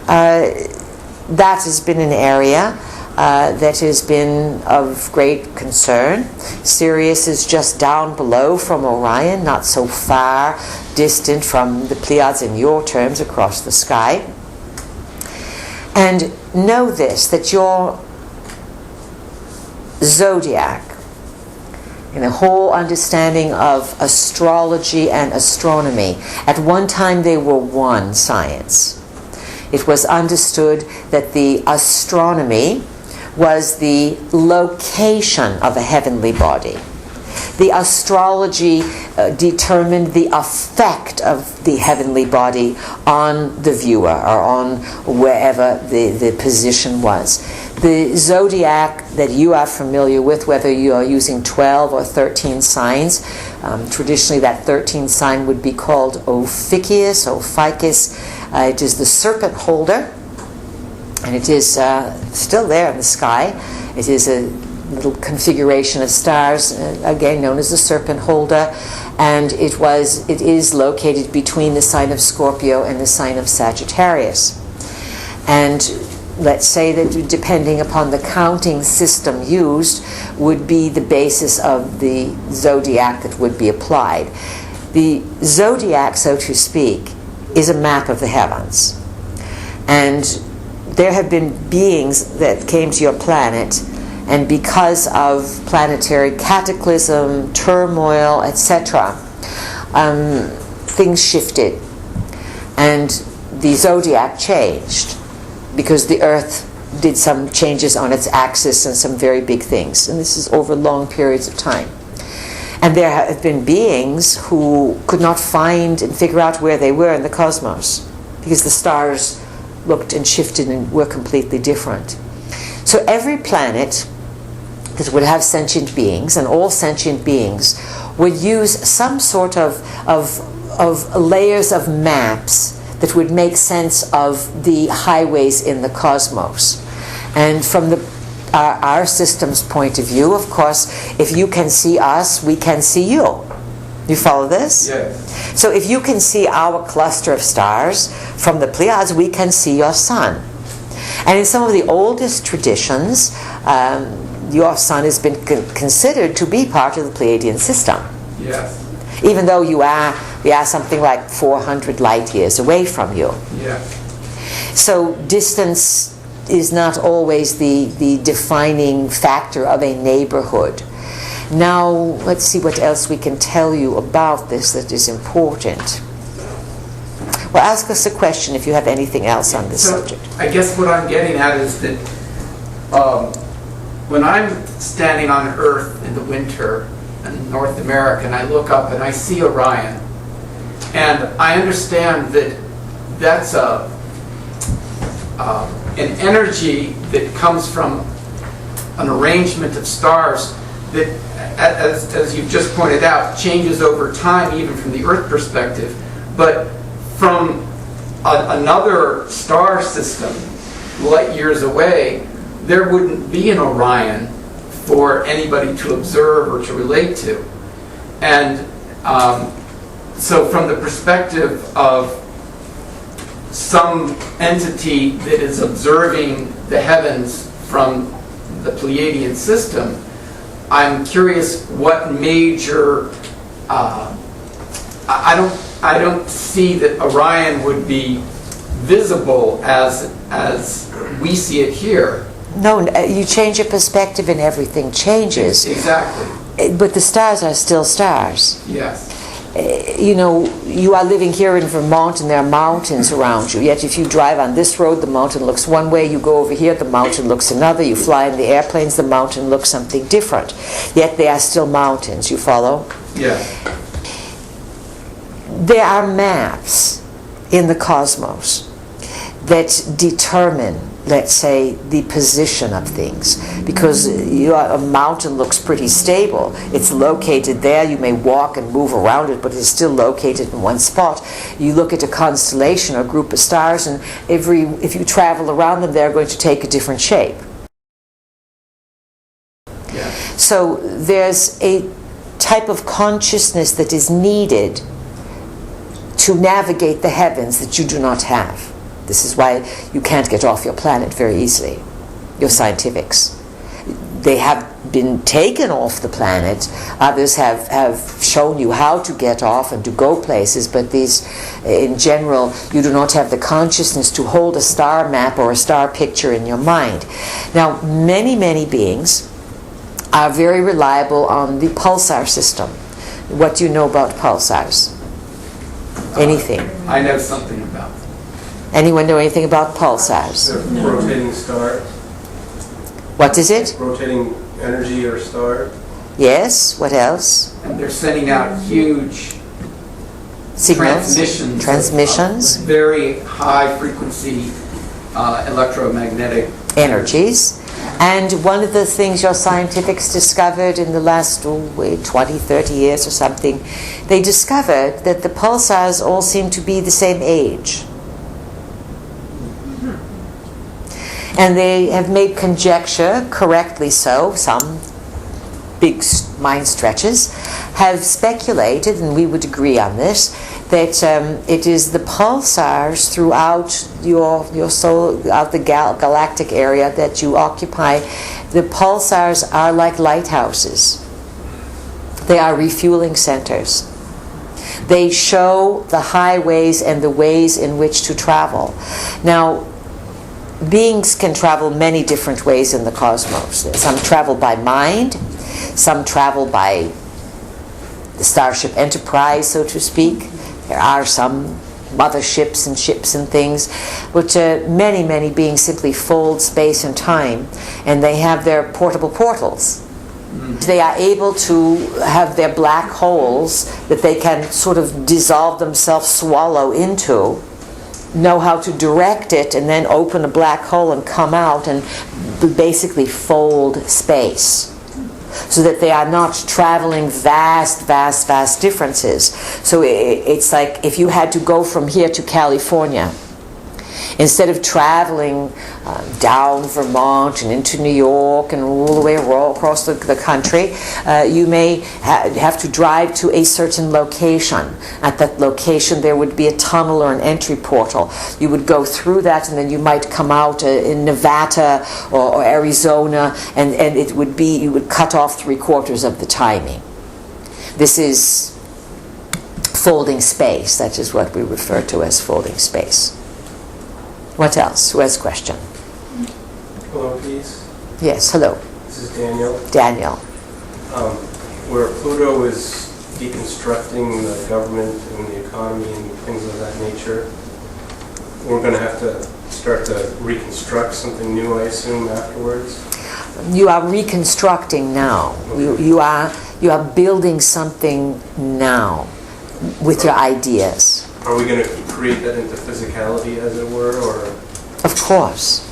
That has been an area that has been of great concern. Sirius is just down below from Orion, not so far distant from the Pleiades in your terms across the sky. And know this, that your zodiac, in a whole understanding of astrology and astronomy, at one time they were one science. It was understood that the astronomy was the location of a heavenly body. The astrology determined the effect of the heavenly body on the viewer or on wherever the position was. The zodiac that you are familiar with, whether you are using 12 or 13 signs, traditionally that 13th sign would be called Ophiuchus. It is the serpent holder, and it is still there in the sky. It is a little configuration of stars, again known as the serpent holder, and it is located between the sign of Scorpio and the sign of Sagittarius. And let's say that, depending upon the counting system used, would be the basis of the zodiac that would be applied. The zodiac, so to speak, is a map of the heavens. And there have been beings that came to your planet, and because of planetary cataclysm, turmoil, etc., things shifted. And the zodiac changed, because the Earth did some changes on its axis and some very big things. And this is over long periods of time. And there have been beings who could not find and figure out where they were in the cosmos, because the stars looked and shifted and were completely different. So every planet that would have sentient beings, and all sentient beings, would use some sort of layers of maps that would make sense of the highways in the cosmos. And from our system's point of view, of course, if you can see us, we can see you. You follow this? Yes. So if you can see our cluster of stars from the Pleiades, we can see your sun. And in some of the oldest traditions, your sun has been considered to be part of the Pleiadian system. Yes. Even though we are something like 400 light years away from you. Yes. So distance is not always the defining factor of a neighborhood. Now, let's see what else we can tell you about this that is important. Well, ask us a question if you have anything else on this subject. I guess what I'm getting at is that when I'm standing on Earth in the winter in North America, and I look up and I see Orion, and I understand that that's an energy that comes from an arrangement of stars that, as you've just pointed out, changes over time, even from the Earth perspective. But from another star system, light years away, there wouldn't be an Orion for anybody to observe or to relate to. And so from the perspective of some entity that is observing the heavens from the Pleiadian system, I'm curious what major... I don't see that Orion would be visible as we see it here. No, you change your perspective and everything changes. Exactly. But the stars are still stars. Yes. You know, you are living here in Vermont and there are mountains around you. Yet if you drive on this road, the mountain looks one way. You go over here, the mountain looks another. You fly in the airplanes, the mountain looks something different. Yet they are still mountains. You follow? Yes. There are maps in the cosmos that determine, let's say, the position of things. Because a mountain looks pretty stable. It's located there. You may walk and move around it, but it's still located in one spot. You look at a constellation or group of stars, and if you travel around them, they're going to take a different shape. Yeah. So there's a type of consciousness that is needed to navigate the heavens that you do not have. This is why you can't get off your planet very easily, your scientifics. They have been taken off the planet. Others have shown you how to get off and to go places, but these, in general, you do not have the consciousness to hold a star map or a star picture in your mind. Now, many, many beings are very reliable on the pulsar system. What do you know about pulsars? Anything? I know something about it. Anyone know anything about pulsars? They're rotating star, What is it? rotating energy or star. Yes, what else? And they're sending out huge Signals? Transmissions? very high frequency electromagnetic Energies. And one of the things your scientifics discovered in the last 20, 30 years or something, they discovered that the pulsars all seem to be the same age. And they have made conjecture, correctly so, some big mind stretches, have speculated, and we would agree on this, that it is the pulsars throughout your soul, out the galactic area that you occupy. The pulsars are like lighthouses. They are refueling centers. They show the highways and the ways in which to travel. Now, beings can travel many different ways in the cosmos. Some travel by mind, some travel by the Starship Enterprise, so to speak. There are some motherships and ships and things, which many, many beings simply fold space and time, and they have their portable portals. They are able to have their black holes that they can sort of dissolve themselves, swallow into, know how to direct it, and then open a black hole and come out and basically fold space, so that they are not traveling vast differences. So it's like if you had to go from here to California, instead of traveling down Vermont and into New York and all the way across the country, you may have to drive to a certain location. At that location there would be a tunnel or an entry portal. You would go through that, and then you might come out in Nevada or Arizona, and it would be, you would cut off 3/4 of the timing. This is folding space. That is what we refer to as folding space. What else? Who has a question? Hello, please. Yes, hello. This is Daniel. Daniel. Where Pluto is deconstructing the government and the economy and things of that nature, we're going to have to start to reconstruct something new, I assume, afterwards. You are reconstructing now. You are building something now with your ideas. Are we going to create that into physicality, as it were, or Of course.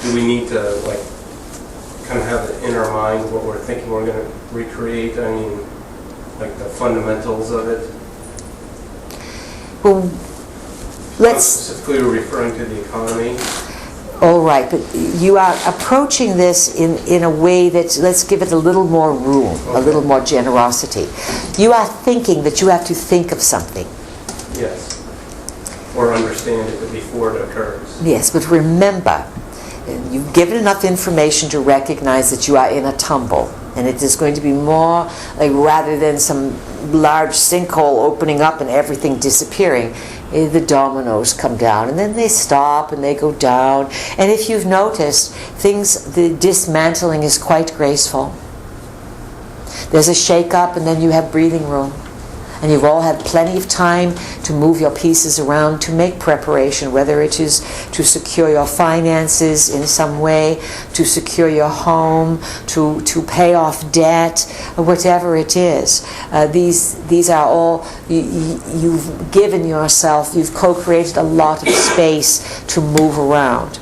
do we need to, like, kind of have it in our mind what we're thinking we're going to recreate? I mean, like the fundamentals of it. Well, let's... Specifically, we're referring to the economy. All right, but you are approaching this in a way that, let's give it a little more room, a little more generosity. You are thinking that you have to think of something. Yes. Or understand it before it occurs. Yes, but remember, you've given enough information to recognize that you are in a tumble, and it is going to be more like, rather than some large sinkhole opening up and everything disappearing, the dominoes come down, and then they stop and they go down. And if you've noticed, the dismantling is quite graceful. There's a shake-up, and then you have breathing room. And you've all had plenty of time to move your pieces around, to make preparation, whether it is to secure your finances in some way, to secure your home, to pay off debt, or whatever it is. These are all, you've given yourself, you've co-created a lot of space to move around.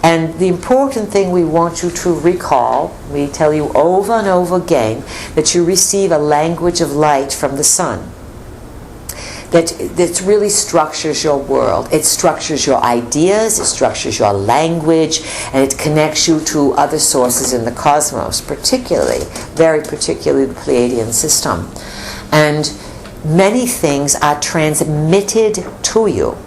And the important thing we want you to recall, we tell you over and over again, that you receive a language of light from the sun. That really structures your world. It structures your ideas, it structures your language, and it connects you to other sources in the cosmos, very particularly the Pleiadian system. And many things are transmitted to you.